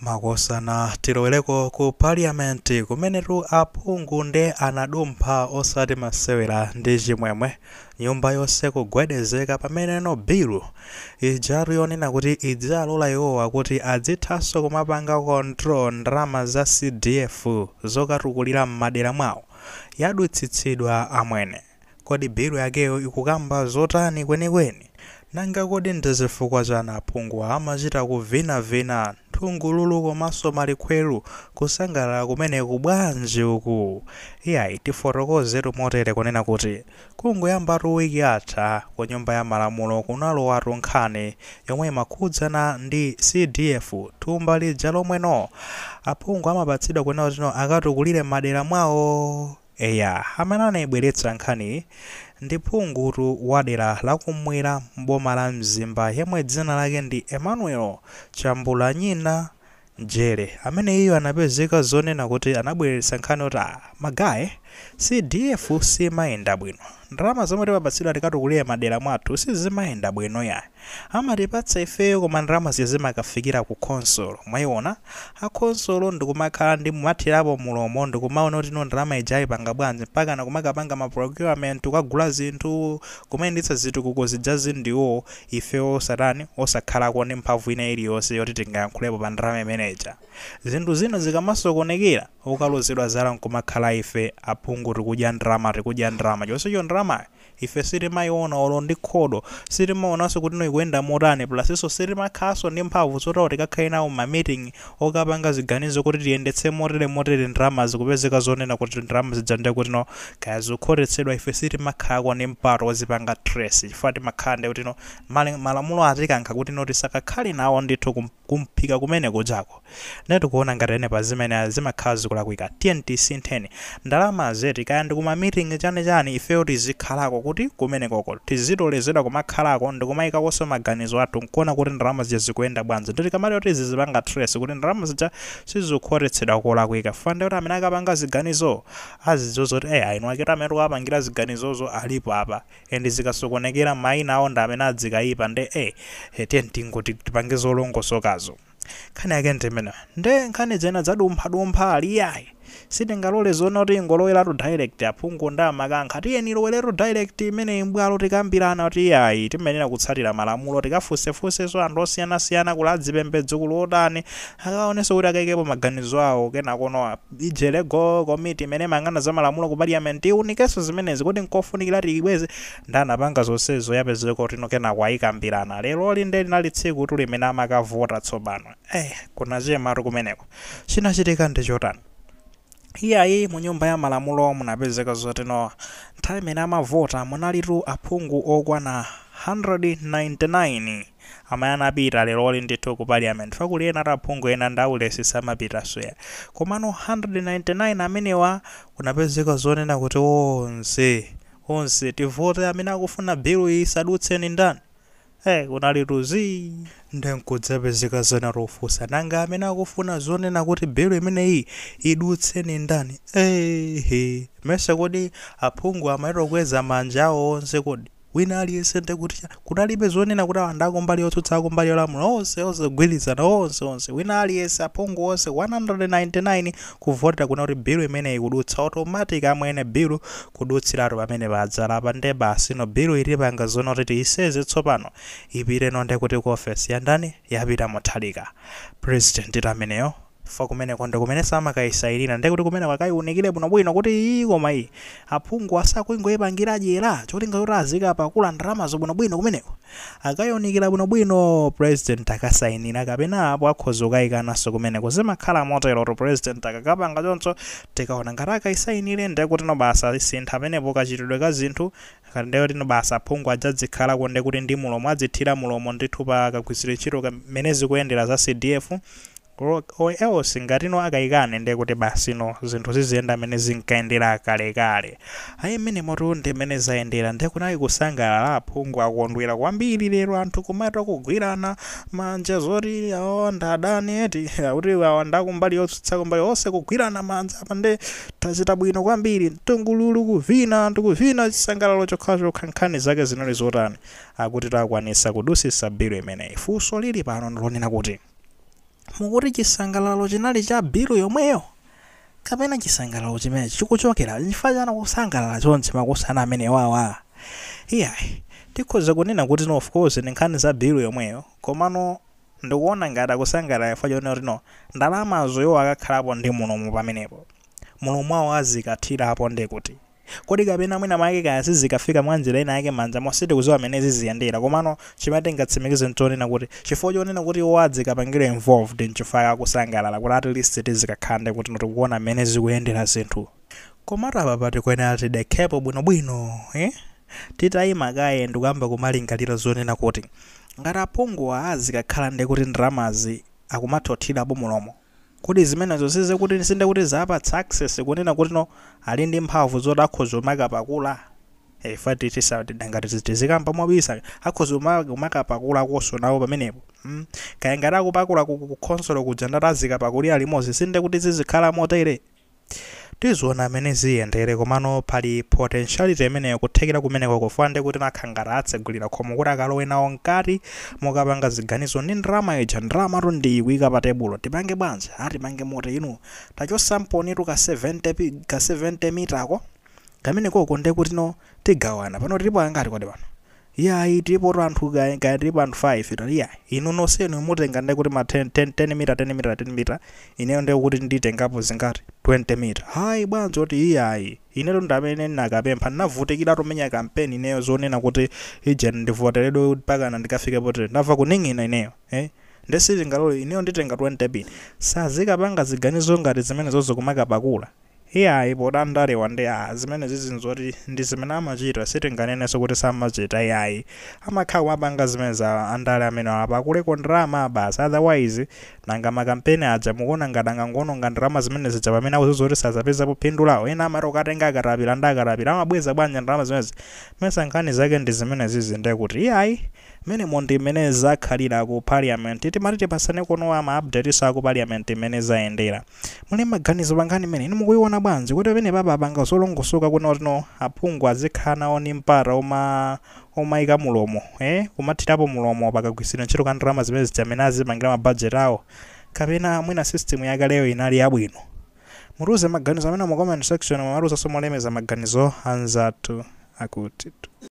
Makosana tiloweleko ku parliament kumenetu aphungu nde anadumpha osati masewera ndi chimwemwe nyumba yonse kugwedezeka pamene bilu ijatu yonena kuti idzalola iwowa kuti adzithanso kumapanga control ndalama za CDF zokatukulira m'madera mwawo yadutsitsidwa amwene. Kodi bilu yakeyo ikukamba zotani kwenikweni? Nanga kodi ndizifukwa chani aphungu amachita kuvinavina nthungululu komanso malikhweru kusangalala kumeneku bwanji uku? Iyayi tifotokozetu motere kunena kuti kungoyambatu wiki yatha ku nyumba ya malamulo kunalowatu nkhani yomwe imakhudzana ndi CDF thumba lija lomweno aphungu amapatsidwa kunena kuti akatukulire madera mwawo. Eya amene anayibweretsa nkhani ndi phungutu wa dera lakumwera m'boma la Mzimba yemwe dzina lake ndi Emmanuel Chambulanyina Njere, amene iyo anapezeka zonena kuti anabweretsa nkhani kuti magayi CDF simayenda bwino. Ndalama zomwe timapatsidwa tikatukulire madera mwathu sizimayenda bwino yayi. Amatipatsa ifeyo koma ndalama zimakafikira ku consolo. Mwayiona akonsolo ndikumakhala ndi mumathirapo mulomo ndikumaona kuti ndalama ijayi panga bwanji mpaka nakumakapanga ma procurement kukagula zinthu kumayendetsa zitukuko zijazi ndiwo ifeyo satani osakhalako ndi mphamvu ina iliyonse yoti tingayankhulepo pa ndalama imeneja. Zinthu zina zikamasokonekera ukalozedwa zala nkumakhala ife aphungu tikudya ndalama chonsecho ndalama ife sitimayiona olo ndi khodo sitimaonanso kuti ikuyenda motani plasinso sitimakhalanso ndi mphamvu zotawo tikakhale nawo ma meeting okapanga ziganizo kuti tiyendetse motere ndalama zikupezeka zonena kuti ndalama zijande kuti kaya zikhotetsedwa ife sitimakhalako ndi mpato wozipanga trace chifukwa timakhala ndi kuti malamulo atikankha kuti tisakakhale nawo ndithu kumphika kumene kujako. Netikuona ngati ene pa zimene zimakhala zikulakwika TNT ndalama zeti kaya ndi kuma meeting chani ifeyo tizikhalako kuti kumene koko tizitolezedwa kumakhalako ndikumayikakonso maganizo athu nkuona kuti ndalama zija zikuyenda bwanji nditi kamati kuti zizipanga trace kuti ndalama zija sizikhotetsedwa kolakwika fande kuti amene akapanga ziganizo azizozo kuti aino aketi amene tikuapangira ziganizozo alipo apa endi zikasokonekera mayina awo ndi amene adzikayipa nde TNT tipange zolongosokazo. Nkhani yake ndimene nde nkhani zena zadumpha aliyayi sitingalole zona kuti ingoloweratu direct aphungu ndamakankha tiyeni loweretu direct imene imbwalo tikambirana kuti iyayi timenera kutsatira malamulo tikafusefunseso anthu osiyanasiyana kula adzipembedzo kulotani akaonenso kuti akaikepo maganizo awo kenakono ijelego komiti imene mangana za malamulo ku parliament iunikenso zimenezi kuti nkofunikira tibweze ndanapanga zonsezo yapezeka kuti kenako ayikambirana lero linde linali tsiku kuti limene amakavota tsopano kunachematu kumeneko chinachitika ndi chotani. Iyayi mu nyumba ya malamulo munapezeka zoti nthawi imene amavota munalitu aphungu okwana 199 amene anapita lero ndithu ku parliament fakuli ena aphungu ena ndaulesi samapita soya komano 199 amenewa kunapezeka zonena kuti onse tivote amene akufuna bilu isadutseni ndani kunalitu ndenkudzapezeka zona rofusa nanga amene akufuna zonena kuti bilu imeneyi idutseni ndani mese kodi aphungu amayiro kweza manja awo onse kodi wina aliyense ndekuti kunalibe zonena kuti andako mbali yotsutsa mbali yolamulo onse gwirizana onse wina aliyense aphungu onse 199 kuvotera kuna kuti bilu imeneyi kudutsa automatic amwene bilu kudutsiratu pamene padzalapa nde basi bilu ilipanga zona kuti iseze tsopano ipite nonde kuti ku office ya ndani yapita mothalika president tameneyo fa kumene konde kumene samakayisayirira nde kuti kumene kwakayiunikire bwinobwino kuti koma iyi aphungu asakuingoyipangira jera cholinga kuti azika pakula ndalama zobwinobwino kumeneko akayiunikira bwinobwino president akasayinira kapena apo akhoza kukayikanaso kumeneko zimakhala motero to president akakapanga choncho tikaona ngati akayisayinire nde kuti basa sintha pamenepo kachitidwe ka zinthu nde kuti basa aphungu adzadzikhala konde kuti ndi mulomo adzithira mulomo ndithu pa kagwirisire ntchito kamene zikuyendera za CDF else ngatino akayikane nde kuti basi zinthu ziziyenda amene zinkayendera kalekale mene moto ndi mene zayendera nde kunali kusangalala aphungu akondwera kwambiri lero anthu kumata kugwirana manja zoti ndadani eti kuti ndakumbali yotsutsa kumbali onse kugwirana manja apa nde tachita bwino kwambiri mtungululu kuvina chisangalalo chokha nkhani zake zinali zotani akuti takwanisa kudusisa bilu imeneyi funso lili pano ndilonena kuti mukuti chisangalalo chinali cha bilu yomweyo kapena chisangalalo chimene chikuchokera chifukwa chana kusangalala chonse makusana amene wawa. Iyayi tikhoza kunena kuti no of course ndi nkhani za bilu yomweyo komano ndikuona ngati akusangalala chifukwa chonena kuti no ndalamazo iwo akakhalapo ndi mulomo pamenepo mulomo wawo azikathirapo ndekuti kodi kapena mwina mwake kaya sizikafika mwanjira ina yake manja mositi kuziwa amene ziziyendera komano chimene ngatsimikize nchonena kuti chifukwa chonena kuti iwo adzikapangire involved nchifukwa akusangalala kuti at least tizikakhande kuti tikuona amene zikuyendera zinthu. Komatu apa patikuyenera tidekhepo bwinobwino titayima kaye ndikuyamba kumalingalira zonena kuti ngati aphungu azikakhala ndekuti ndalamazi akumathothirapo mulomo kodi zimenezo size kuti sinde kuti zapatsa access kunena kuti no ali ndi mphamvu zoti akhoza umakapakula fati tisangati tizikamba mwabisa akhoza umakapakula koso nawo pamenepo kaya ngati akupakula ku console kuja ndatazikapakulira limodzi sinde kuti zizikhala motere tiziona amene ziyendere komano pali potentiality imeneyo kuthekera kumeneko kufande kuti nakhangara atsegulira khomo kuti akalowe nawo nkati mukapanga ziganizo ndi ndrama ija ndrama ndiyikuika pa tebulo tipange bwanji tipange moto inu tachosamponitu ka 70 mitako kameneko nde kuti no tigawana pano tilipo angati kodi pano iyayi tilipo anthu kaya tilipo anthu 5 iyayi inu nosenu mutenga nde kuti ma 10 mita ineyo nde kuti nditengapo zingati 20 mita hayi bwanji oti iyayi ineyo ndamene nakapempha navutikira tomenya kampeni ineyo zonena kuti ije ndivoteredwe pakana ndikafike potere ndamva kuning'ina ineyo ndesiti ngalole ineyo nditenga 20 pin sazikapanga ziganizo ngati zimene zozokumakapakula iyayi podandalewa ndi zimene zizinzoti ndi zimene amachita sitinganenenso kuti samachita iyayi amakhala apanga zimene za andale amene apakuleko ndrama basi otherwise nanga makampeni aja mukuona ngati angangononga ndrama zimene zija pamene akuzizoti sazapezapo phindu lawo ena amati ukatenga akatapira ndakatapira amabweza bwanja ndrama zimenezi mesa nkhani zake ndi zimene zizinde kuti iyayi menemo ndi imene zakhalira ku parliament timati tipasane kono ama-update ku parliament imene zayendera muli maganizo pankhani imene inu mukuiona bwanji kuti pamene papa apanga zolongosoka kuna kuti aphungu azikhala nawo ndi mpata omayika mulomo kumathirapo mulomo pakagwiritsidwa ntchito ka ndrama zimene zimene azipangira mabudget awo kapena mwina system yakaleyo inali yabwino. Mutuze maganizo amene mu comment section mwaruza somolemeza maganizo anzathu akuti